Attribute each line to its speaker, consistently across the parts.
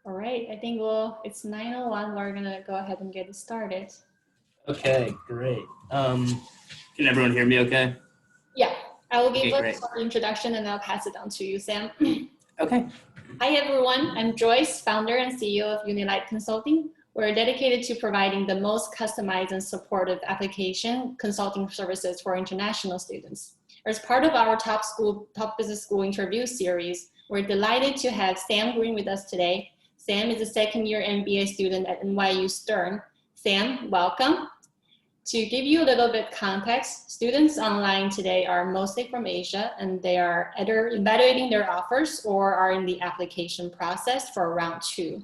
Speaker 1: All right, I think it's 9:01. We're gonna go ahead and get started.
Speaker 2: Okay, great. Can everyone hear me okay?
Speaker 1: Yeah, I will give
Speaker 2: Okay,
Speaker 1: a short introduction and I'll pass it on to you, Sam.
Speaker 2: Okay.
Speaker 1: Hi everyone, I'm Joyce, founder and CEO of Unilight Consulting. We're dedicated to providing the most customized and supportive application consulting services for international students. As part of our top business school interview series, we're delighted to have Sam Green with us today. Sam is a second-year MBA student at NYU Stern. Sam, welcome. To give you a little bit context, students online today are mostly from Asia, and they are either evaluating their offers or are in the application process for round 2.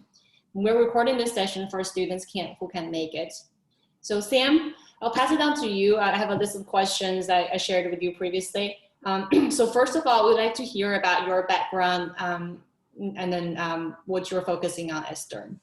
Speaker 1: We're recording this session for students who can make it. So Sam, I'll pass it on to you. I have a list of questions I shared with you previously. So first of all, we'd like to hear about your background and then what you're focusing on at Stern.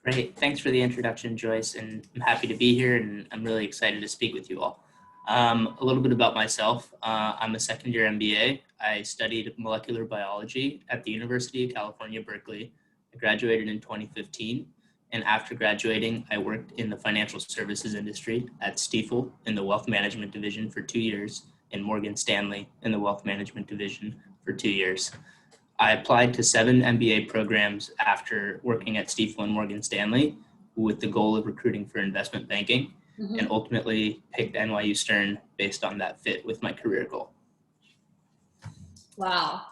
Speaker 2: Great. Thanks for the introduction, Joyce, and I'm happy to be here, and I'm really excited to speak with you all. A little bit about myself. I'm a second-year MBA. I studied molecular biology at the University of California, Berkeley. I graduated in 2015, and after graduating, I worked in the financial services industry at Stifel in the wealth management division for 2 years, and Morgan Stanley in the wealth management division for 2 years. I applied to 7 MBA programs after working at Stifel and Morgan Stanley with the goal of recruiting for investment banking, and ultimately picked NYU Stern based on that fit with my career goal.
Speaker 1: Wow,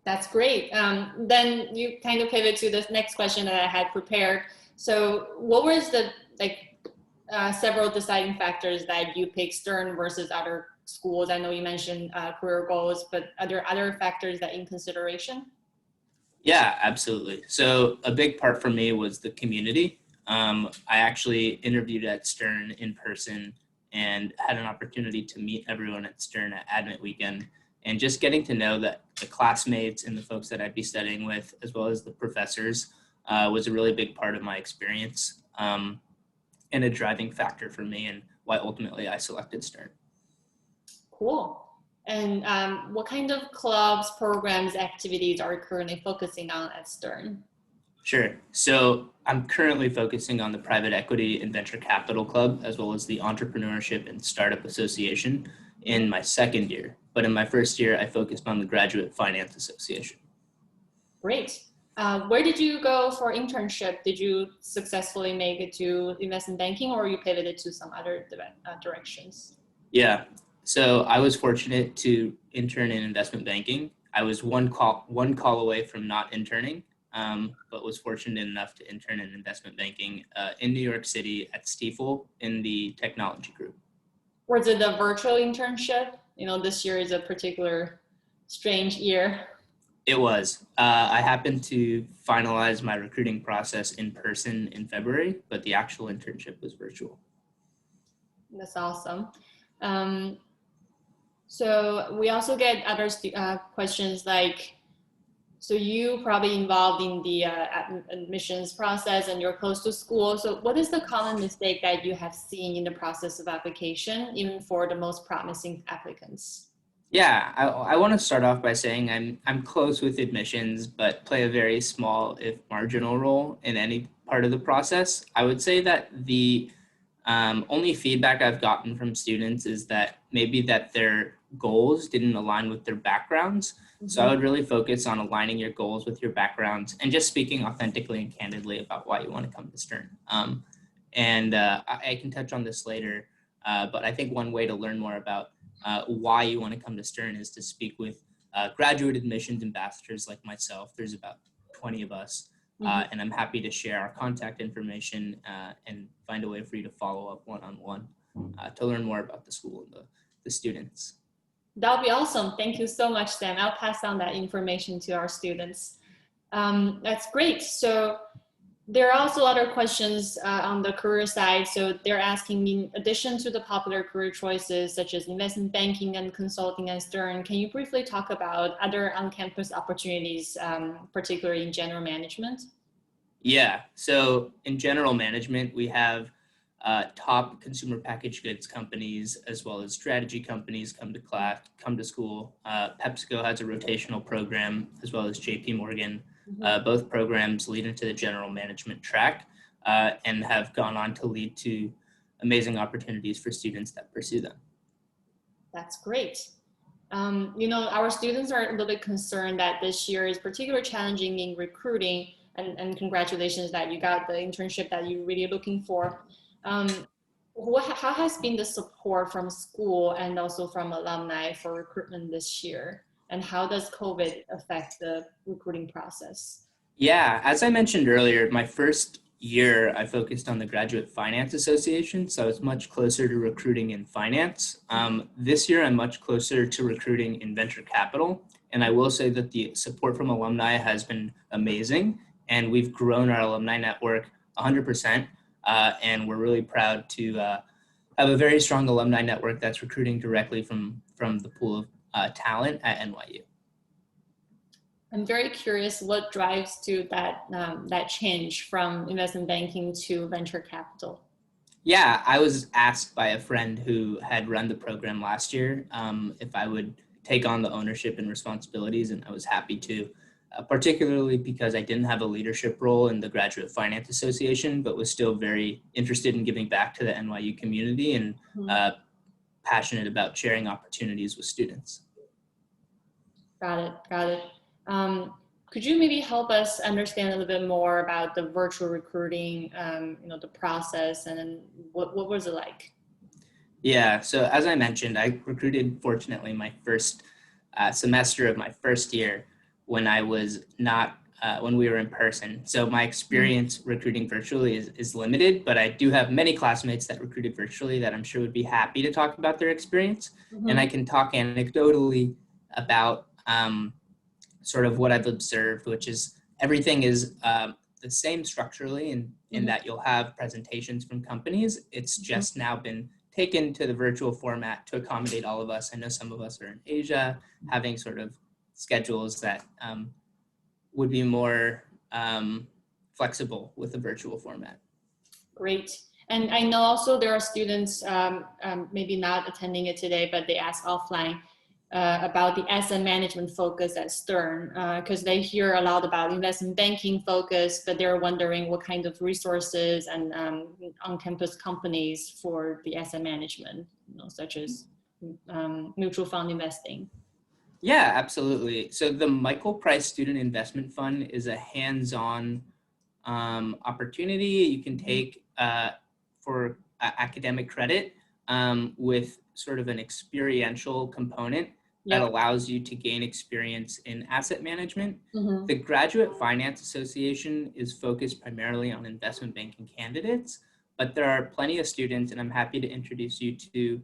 Speaker 1: that's great. Then you kind of pivot to the next question that I had prepared. So what was the several deciding factors that you picked Stern versus other schools? I know you mentioned career goals, but are there other factors that in consideration?
Speaker 2: Yeah, absolutely. So a big part for me was the community. I actually interviewed at Stern in person and had an opportunity to meet everyone at Stern at Admit Weekend, and just getting to know that the classmates and the folks that I'd be studying with, as well as the professors, was a really big part of my experience and a driving factor for me and why ultimately I selected Stern.
Speaker 1: Cool. And what kind of clubs, programs, activities are you currently focusing on at Stern?
Speaker 2: Sure. So I'm currently focusing on the Private Equity and Venture Capital Club, as well as the Entrepreneurship and Startup Association in my second year. But in my first year, I focused on the Graduate Finance Association.
Speaker 1: Great. Where did you go for internship? Did you successfully make it to investment banking, or you pivoted to some other directions?
Speaker 2: Yeah. So I was fortunate to intern in investment banking. I was one call away from not interning, but was fortunate enough to intern in investment banking in New York City at Stifel in the technology group.
Speaker 1: Was it a virtual internship? You know, this year is a particular strange year.
Speaker 2: It was. I happened to finalize my recruiting process in person in February, but the actual internship was virtual.
Speaker 1: That's awesome. So we also get other questions like, so you probably involved in the admissions process and you're close to school. So what is the common mistake that you have seen in the process of application, even for the most promising applicants?
Speaker 2: Yeah, I want to start off by saying I'm close with admissions, but play a very small, if marginal, role in any part of the process. I would say that the only feedback I've gotten from students is that maybe that their goals didn't align with their backgrounds. So I would really focus on aligning your goals with your backgrounds and just speaking authentically and candidly about why you want to come to Stern. I can touch on this later, but I think one way to learn more about why you want to come to Stern is to speak with graduate admissions ambassadors like myself. There's about 20 of us. And I'm happy to share our contact information and find a way for you to follow up one-on-one to learn more about the school and the students.
Speaker 1: That would be awesome. Thank you so much, Sam. I'll pass on that information to our students. That's great. So there are also other questions on the career side. So they're asking, in addition to the popular career choices such as investment banking and consulting at Stern, can you briefly talk about other on-campus opportunities, particularly in general management?
Speaker 2: Yeah, so in general management, we have top consumer packaged goods companies as well as strategy companies come to school. PepsiCo has a rotational program, as well as JP Morgan. Both programs lead into the general management track and have gone on to lead to amazing opportunities for students that pursue them.
Speaker 1: That's great. Our students are a little bit concerned that this year is particularly challenging in recruiting, and congratulations that you got the internship that you're really looking for. How has been the support from school and also from alumni for recruitment this year? And how does COVID affect the recruiting process?
Speaker 2: Yeah, as I mentioned earlier, my first year I focused on the Graduate Finance Association, so I was much closer to recruiting in finance. This year I'm much closer to recruiting in venture capital, and I will say that the support from alumni has been amazing, and we've grown our alumni network 100%, and we're really proud to have a very strong alumni network that's recruiting directly from the pool of talent at NYU.
Speaker 1: I'm very curious what drives to that change from investment banking to venture capital.
Speaker 2: Yeah, I was asked by a friend who had run the program last year if I would take on the ownership and responsibilities, and I was happy to, particularly because I didn't have a leadership role in the Graduate Finance Association, but was still very interested in giving back to the NYU community and passionate about sharing opportunities with students.
Speaker 1: Got it. Could you maybe help us understand a little bit more about the virtual recruiting, the process, and then what was it like?
Speaker 2: Yeah, so as I mentioned, I recruited, fortunately, my first semester of my first year when I was not, when we were in person. So my experience recruiting virtually is limited, but I do have many classmates that recruited virtually that I'm sure would be happy to talk about their experience. And I can talk anecdotally about sort of what I've observed, which is everything is the same structurally in that you'll have presentations from companies. It's just now been taken to the virtual format to accommodate all of us. I know some of us are in Asia, having sort of schedules that would be more flexible with the virtual format.
Speaker 1: Great. And I know also there are students maybe not attending it today, but they ask offline about the asset management focus at Stern, because they hear a lot about investment banking focus, but they're wondering what kind of resources and on-campus companies for the asset management, such as mutual fund investing.
Speaker 2: Yeah, absolutely. So the Michael Price Student Investment Fund is a hands-on opportunity you can take for academic credit with sort of an experiential component that allows you to gain experience in asset management. The Graduate Finance Association is focused primarily on investment banking candidates, but there are plenty of students, and I'm happy to introduce you to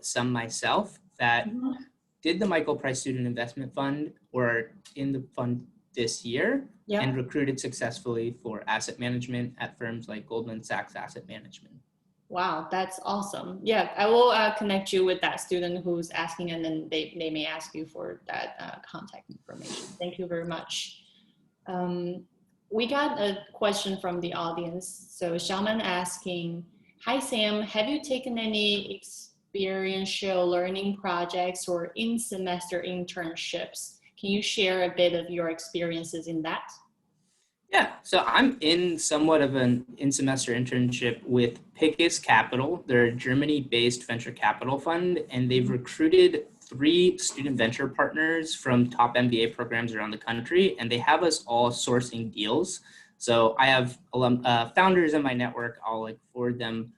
Speaker 2: some myself that did the Michael Price Student Investment Fund or in the fund this year and recruited successfully for asset management at firms like Goldman Sachs Asset Management.
Speaker 1: Wow, that's awesome. Yeah, I will connect you with that student who's asking, and then they may ask you for that contact information. Thank you very much. We got a question from the audience. So Xiaoman asking, hi Sam, have you taken any experiential learning projects or in-semester internships? Can you share a bit of your experiences in that?
Speaker 2: Yeah, so I'm in somewhat of an in-semester internship with Pickus Capital. They're a Germany-based venture capital fund, and they've recruited 3 student venture partners from top MBA programs around the country, and they have us all sourcing deals. So I have founders in my network. I'll forward them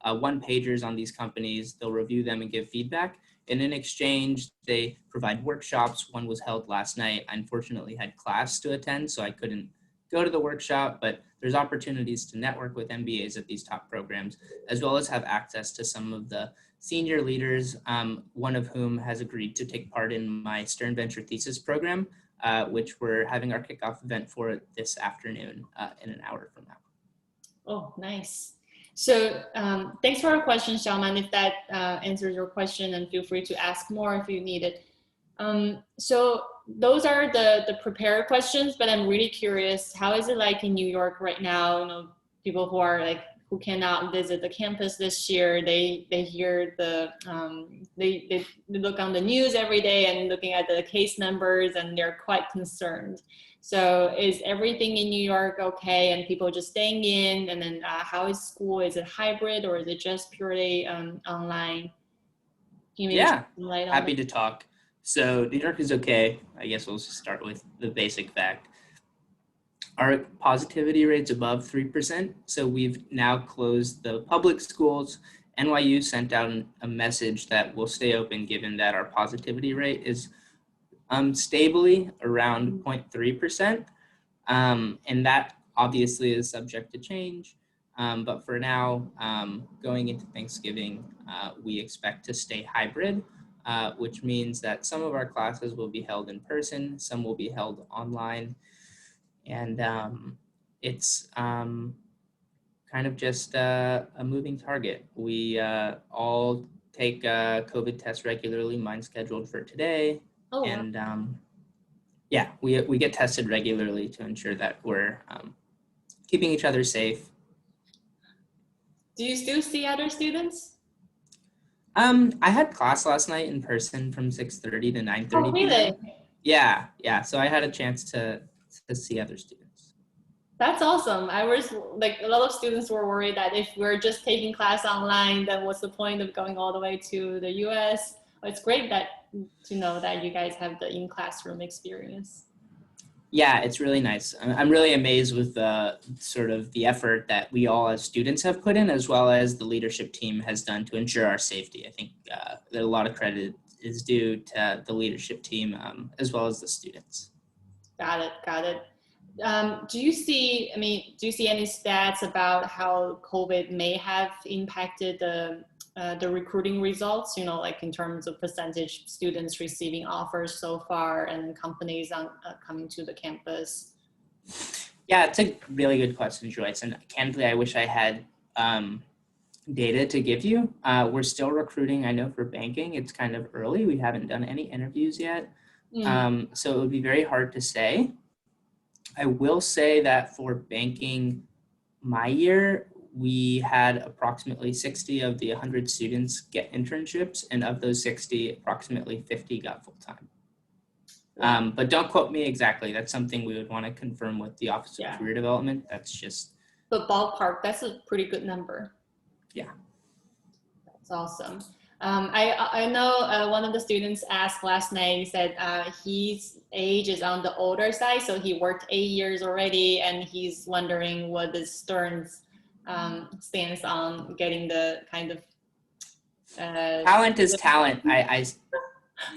Speaker 2: one-pagers on these companies. They'll review them and give feedback. And in exchange, they provide workshops. One was held last night. I unfortunately had class to attend, so I couldn't go to the workshop, but there's opportunities to network with MBAs at these top programs, as well as have access to some of the senior leaders, one of whom has agreed to take part in my Stern Venture Thesis program, which we're having our kickoff event for this afternoon in an hour from now.
Speaker 1: Oh, nice. So thanks for your question, Xiaoman. If that answers your question, and feel free to ask more if you need it. So those are the prepared questions, but I'm really curious, how is it like in New York right now? People who are who cannot visit the campus this year, they hear they look on the news every day and looking at the case numbers, and they're quite concerned. So is everything in New York okay, and people just staying in? And then how is school? Is it hybrid, or is it just purely online?
Speaker 2: Yeah, happy to talk. So New York is okay. I guess we'll just start with the basic fact. Our positivity rate's above 3%. So we've now closed the public schools. NYU sent out a message that will stay open given that our positivity rate is stably around 0.3%. And that obviously is subject to change. But for now, going into Thanksgiving, we expect to stay hybrid, which means that some of our classes will be held in person, some will be held online. And it's kind of just a moving target. We all take COVID tests regularly, mine scheduled for today. Oh, and yeah, we get tested regularly to ensure that we're keeping each other safe.
Speaker 1: Do you still see other students?
Speaker 2: I had class last night in person from 6:30 to 9:30
Speaker 1: Oh, really?
Speaker 2: p.m. Yeah. So I had a chance to see other students.
Speaker 1: That's awesome. I was like, a lot of students were worried that if we're just taking class online, then what's the point of going all the way to the US? It's great to know that you guys have the in-classroom experience.
Speaker 2: Yeah, it's really nice. I'm really amazed with sort of the effort that we all as students have put in, as well as the leadership team has done to ensure our safety. I think that a lot of credit is due to the leadership team as well as the students.
Speaker 1: Got it. Do you see any stats about how COVID may have impacted the recruiting results, like in terms of percentage students receiving offers so far and companies coming to the campus?
Speaker 2: Yeah, it's a really good question, Joyce. And candidly, I wish I had data to give you. We're still recruiting. I know for banking, it's kind of early. We haven't done any interviews yet. So it would be very hard to say. I will say that for banking my year, we had approximately 60 of the 100 students get internships, and of those 60, approximately 50 got full-time. Wow. But don't quote me exactly. That's something we would want to confirm with the Office of Career Development. That's just...
Speaker 1: But ballpark, that's a pretty good number.
Speaker 2: Yeah.
Speaker 1: That's awesome. I know one of the students asked last night, he said his age is on the older side, so he worked 8 years already, and he's wondering what is Stern's stance on getting the kind of...
Speaker 2: talent is talent. I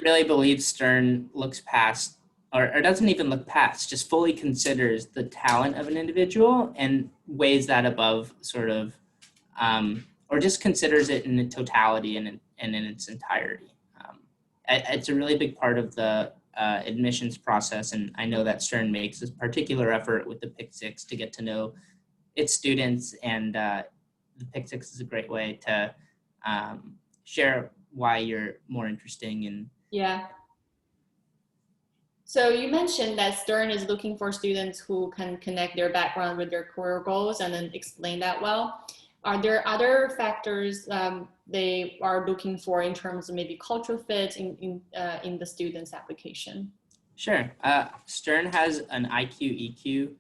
Speaker 2: really believe Stern looks past, or doesn't even look past, just fully considers the talent of an individual and weighs that above sort of, or just considers it in its totality and in its entirety. It's a really big part of the admissions process, and I know that Stern makes this particular effort with the Pick Six to get to know its students, and the Pick Six is a great way to share why you're more interesting in.
Speaker 1: Yeah. So you mentioned that Stern is looking for students who can connect their background with their career goals and then explain that well. Are there other factors they are looking for in terms of maybe cultural fit in the student's application?
Speaker 2: Sure. Stern has an IQ EQ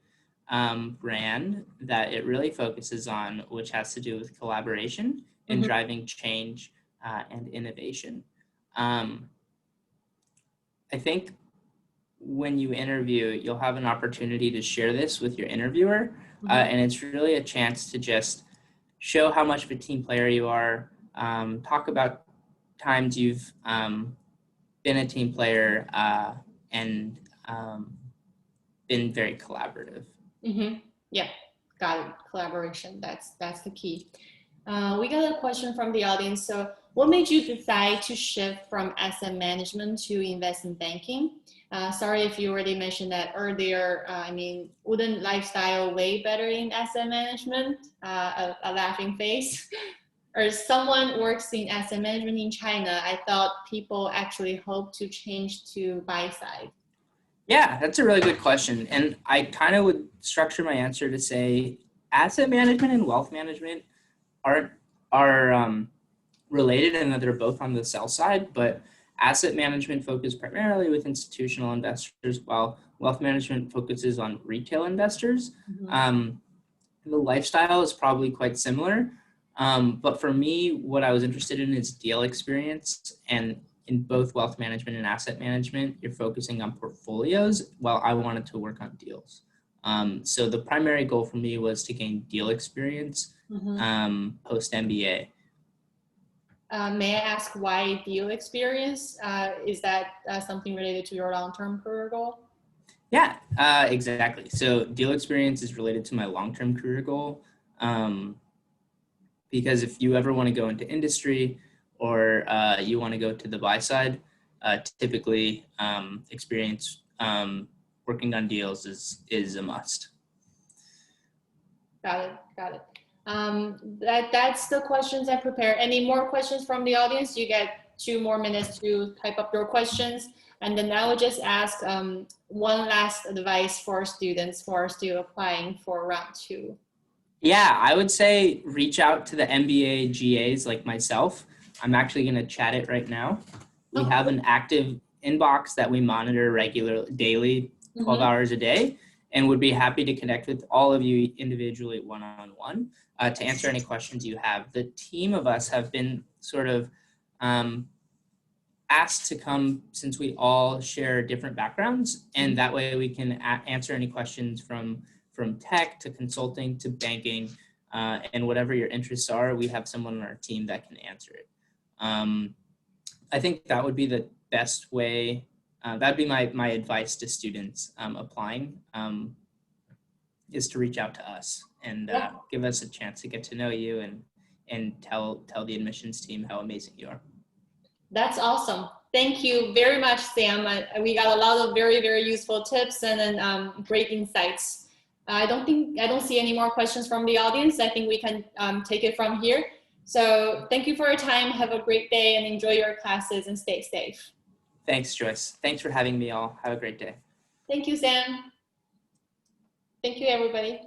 Speaker 2: brand that it really focuses on, which has to do with collaboration and driving change and innovation. I think when you interview, you'll have an opportunity to share this with your interviewer, and it's really a chance to just show how much of a team player you are, talk about times you've been a team player and been very collaborative.
Speaker 1: Yeah, got it. Collaboration, that's the key. We got a question from the audience. So what made you decide to shift from asset management to investment banking? Sorry if you already mentioned that earlier. Wouldn't lifestyle way better in asset management? A laughing face. Or someone works in asset management in China. I thought people actually hope to change to buy side.
Speaker 2: Yeah, that's a really good question. And I kind of would structure my answer to say asset management and wealth management are related in that they're both on the sell side, but asset management focuses primarily with institutional investors, while wealth management focuses on retail investors.
Speaker 1: Mm-hmm.
Speaker 2: The lifestyle is probably quite similar, but for me, what I was interested in is deal experience, and in both wealth management and asset management, you're focusing on portfolios, while I wanted to work on deals. So the primary goal for me was to gain deal experience post MBA.
Speaker 1: May I ask why deal experience? Is that something related to your long-term career goal?
Speaker 2: Yeah, exactly. So deal experience is related to my long-term career goal, because if you ever want to go into industry or you want to go to the buy side, typically experience working on deals is a must.
Speaker 1: Got it. That's the questions I prepared. Any more questions from the audience? You get 2 more minutes to type up your questions. And then I will just ask one last advice for students who are still applying for round 2.
Speaker 2: Yeah, I would say reach out to the MBA GAs like myself. I'm actually going to chat it right now. We have an active inbox that we monitor daily, 12 hours a day, and would be happy to connect with all of you individually one-on-one to answer any questions you have. The team of us have been sort of asked to come since we all share different backgrounds, and that way we can answer any questions from tech to consulting to banking, and whatever your interests are, we have someone on our team that can answer it. I think that would be the best way. That'd be my advice to students applying, is to reach out to us and give us a chance to get to know you and tell the admissions team how amazing you are.
Speaker 1: That's awesome. Thank you very much, Sam. We got a lot of very, very useful tips and then great insights. I don't see any more questions from the audience. I think we can take it from here. So thank you for your time. Have a great day and enjoy your classes and stay safe.
Speaker 2: Thanks, Joyce. Thanks for having me all. Have a great day.
Speaker 1: Thank you, Sam. Thank you, everybody.